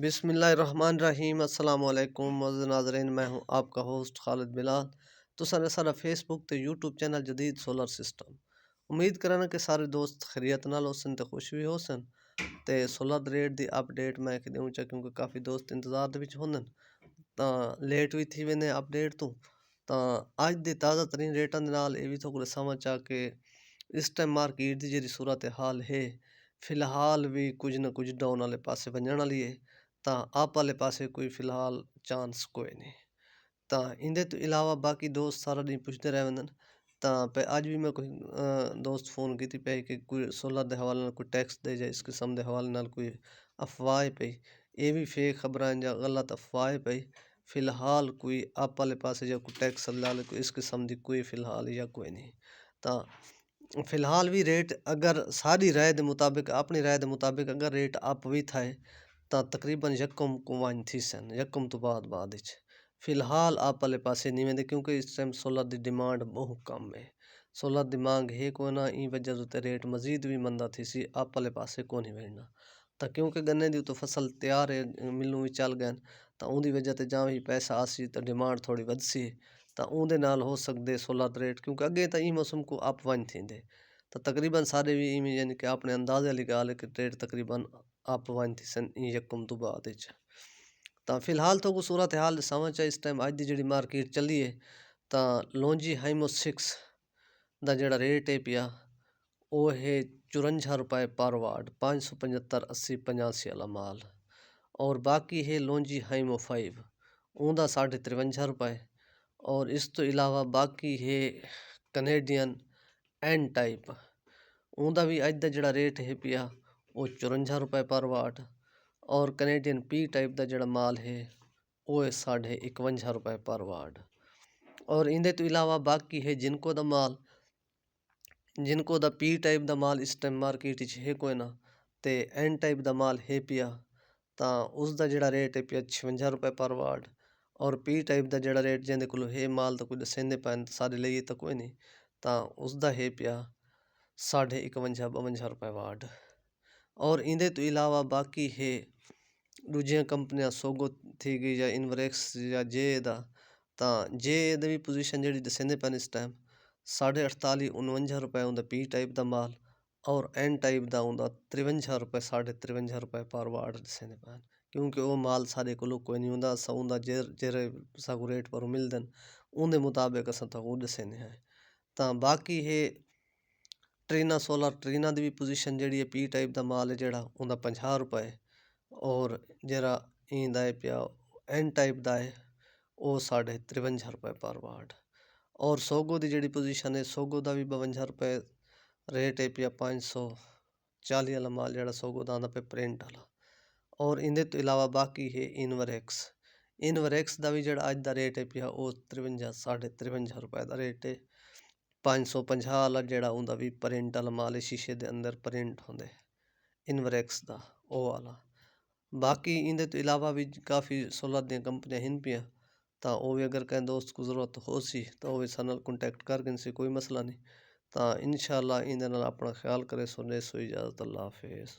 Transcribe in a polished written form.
बिस्मिल्लाहिर्रहमानिर्रहीम अस्सलाम वालेकुम मोअज़्ज़िज़ नाज़रीन, मैं हूँ आपका होस्ट खालिद बिलाल। तो सारा फेसबुक ते यूट्यूब चैनल जदीद सोलर सिस्टम उम्मीद करना कि सारे दोस्त खैरियत नाल होसन ते खुश भी होसन। ते सोलर रेट दी अपडेट मैं कि दूँ चा क्योंकि काफ़ी दोस्त इंतज़ार दे विच होंदन तां लेट भी थी वेंदे अपडेट तो तां अज दे ताज़ा तरीन रेटां दे नाल ये भी थोड़े समझ आ कि इस टाइम मार्केट दी जेह्ड़ी सूरत हाल है फिलहाल भी कुछ ना कुछ डाउन वाले पासे वंजण वाली है। तां अप वाले पासे कोई फिलहाल चांस कोई नहीं। तां इंदे तो इलावा बाकी दोस्त सारा दिन पुछदे रह वेंदन। तां पे अज भी मैं कोई दोस्त फोन कीती पे कि कोई सोलर दे हवाले नाल कोई टैक्स दे जाए इस किस्म दे हवाले नाल कोई अफवाह पई। ये भी फेक खबरां जां गलत अफवाह पई। फिलहाल कोई अप वाले पासे जां कोई टैक्स लाल कोई इस किस्म दी कोई फिलहाल या कोई नहीं। तां फिलहाल भी रेट अगर सारी राय दे मुताबिक अपनी राय दे मुताबिक अगर रेट अप भी थाए तां तकरीबन यकम को वन थी सन यकम तो बाद विच फिलहाल आप वाले पासे नहीं वेंदे क्योंकि इस टाइम सोलर दी डिमांड बहुत कम है। सोलर दी मांग है को ना ई वजह से रेट मजीद भी मंदा थी सी आप वाले पासे को नहीं वेंदा। तां क्योंकि गन्ने दी तो फसल तैयार है मिलूं भी चल गए तां उहदी वजह ते जां भी पैसा आसी तां डिमांड थोड़ी वधसी तां उहदे नाल हो सकदे सोलर दे रेट क्योंकि अगे तां ई मौसम को अप वन थींदे तां तकरीबन सारे भी इवें यानी कि अपने अंदाजे वाली गाल है कि रेट तकरीबन अप वन थी सन ई यकम तो बाद विच। तां फिलहाल तो को सूरत हाल समझ आ इस टाइम अज दी जेह्ड़ी मार्केट चली है तां लॉन्जी हाइमो 6 दा जेह्ड़ा रेट है पिया वो है 54 रुपए पर वाट 575 80 85 वाला माल। और बाकी है लॉन्जी हाइमो 5 उहदा 53.5 रुपए। और इस तो इलावा बाकी है कनेडियन एन टाइप उहदा भी अज दा जेह्ड़ा रेट है पिया वो 54 रुपए पर वाट। और कनेडियन पी टाइप दा जेह्ड़ा माल है वो है 51.5 रुपए पर वाट। और इंदे तो इलावा बाकी है जिनको दा माल जिनको दा पी टाइप दा माल इस टाइम मार्केट विच है कोई ना ते एन टाइप दा माल है पिया तां उसदा जेह्ड़ा रेट है पिया 56 रुपए पर वाट। और पी टाइप दा जेह्ड़ा रेट जिंदे कोल है माल तां कोई दसेंदे पैन सारे लईए तां कोई नहीं तां उसदा है पिया 51.5 52 रुपए वाट। और इंदे तो इलावा बाकी है दूजियां कंपनियां सोगो थी गई या इनवरेक्स या जे दा तां जे दी भी पोजीशन जेह्ड़ी दसेंदे पैन इस टाइम 48 49 रुपए उंदा पी टाइप दा माल। और एन टाइप दा उंदा 53 रुपए 53 रुपए पर वाट दसेंदे पैन क्योंकि वो माल सारे कोलों कोई नहीं हुंदा असां उंदा जेरे साकू रेट पर मिलदन उंदे मुताबिक असां ताकू दसेंदे हैं। तां बाकी है ट्रीना सोलर ट्रीना दी भी पोजीशन जेह्ड़ी है पी टाइप दा माल है जेह्ड़ा उंदा 50 रुपए। और जेह्ड़ा इंदा है पिया एन टाइप दा है वो 53 रुपए पर वाट। और सोगो दी जेह्ड़ी पोजीशन है सोगो दा भी 52 रुपए रेट है पिया 540 वाला माल जेह्ड़ा सोगो दा आंदा पे प्रिंट वाला। और इंदे तो इलावा बाकी है इनवरेक्स दा भी जेह्ड़ा अज दा रेट है पिया वो 53 53 रुपए दा रेट है। 550 वाला जेह्ड़ा उंदा भी प्रिंट वाला माल है शीशे दे अंदर प्रिंट होंदे इनवरेक्स दा ओ वाला। बाकी इंदे तो इलावा भी काफ़ी सोलर दियां कंपनियां हिन पियां तां वो भी अगर कहें दोस्त को ज़रूरत हो सी तो वो भी सारे नाल कॉन्टैक्ट कर गिन सी कोई मसला नहीं। तां इंशाअल्लाह इंदे नाल अपना ख्याल करे सो दे सो इजाज़त अल्लाह हाफिज़।